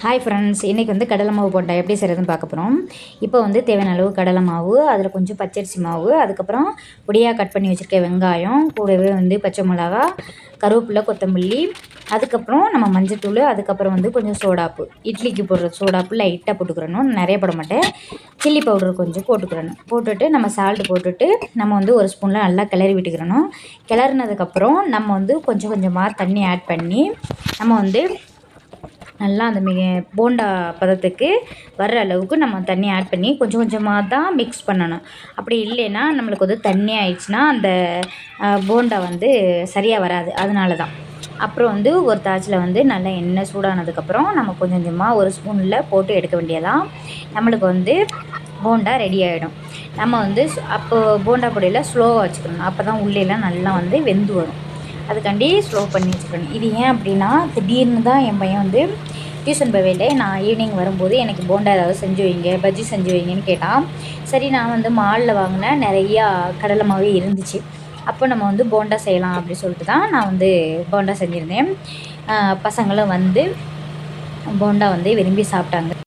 Hi friends, இன்றைக்கி வந்து கடலை மாவு போண்டா எப்படி செய்கிறதுன்னு பார்க்க போகிறோம். இப்போ வந்து தேவையான அளவு கடலை மாவு, அதில் கொஞ்சம் பச்சரிசி மாவு, அதுக்கப்புறம் பொடியாக கட் பண்ணி வச்சுருக்க வெங்காயம், கூடவே வந்து பச்சை மிளகா, கருவேப்பிலை, கொத்தமல்லி, அதுக்கப்புறம் நம்ம மஞ்சத்தூள், அதுக்கப்புறம் வந்து கொஞ்சம் சோடாப்பு, இட்லிக்கு போடுற சோடாப்பு லைட்டாக போட்டுக்கிறணும், நிறைய போட மாட்டேன். சில்லி பவுடர் கொஞ்சம் போட்டுக்கிறணும். போட்டுட்டு நம்ம சால்ட் போட்டுட்டு நம்ம வந்து ஒரு ஸ்பூனில் நல்லா கிளறி விட்டுக்கிறணும். கிளறினதுக்கப்புறம் நம்ம வந்து கொஞ்சம் கொஞ்சமாக தண்ணி ஆட் பண்ணி நம்ம வந்து நல்லா அந்த போண்டா பதத்துக்கு வர்ற அளவுக்கு நம்ம தண்ணி ஆட் பண்ணி கொஞ்சம் கொஞ்சமாக தான் மிக்ஸ் பண்ணணும். அப்படி இல்லைன்னா நம்மளுக்கு வந்து தண்ணி ஆயிடுச்சுன்னா அந்த போண்டா வந்து சரியாக வராது. அதனால தான். அப்புறம் வந்து ஒரு தாய்ச்சில் வந்து நல்லா எண்ணெய் சூடானதுக்கப்புறம் நம்ம கொஞ்சம் கொஞ்சமாக ஒரு ஸ்பூனில் போட்டு எடுக்க வேண்டியதான். நம்மளுக்கு வந்து போண்டா ரெடி ஆகிடும். நம்ம வந்து அப்போ போண்டா பொடியில் ஸ்லோவாக வச்சுக்கணும். அப்போ தான் உள்ளேலாம் நல்லா வந்து வெந்து வரும். அதுக்காண்டி ஸ்லோ பண்ணி வச்சுக்கணும். இது ஏன் அப்படின்னா, திடீர்னு தான் என் பையன் வந்து டியூஷன் போவேலே நான் ஈவினிங் வரும்போது எனக்கு போண்டா ஏதாவது செஞ்சு வைங்க, பஜ்ஜி செஞ்சு வைங்கன்னு கேட்டான். சரி, நான் வந்து மாலில் வாங்கின நிறையா கடலை மாவே இருந்துச்சு. அப்போ நம்ம வந்து போண்டா செய்யலாம் அப்படி சொல்லிட்டு தான் நான் வந்து போண்டா செஞ்சுருந்தேன். பசங்களும் வந்து போண்டா வந்து விரும்பி சாப்பிட்டாங்க.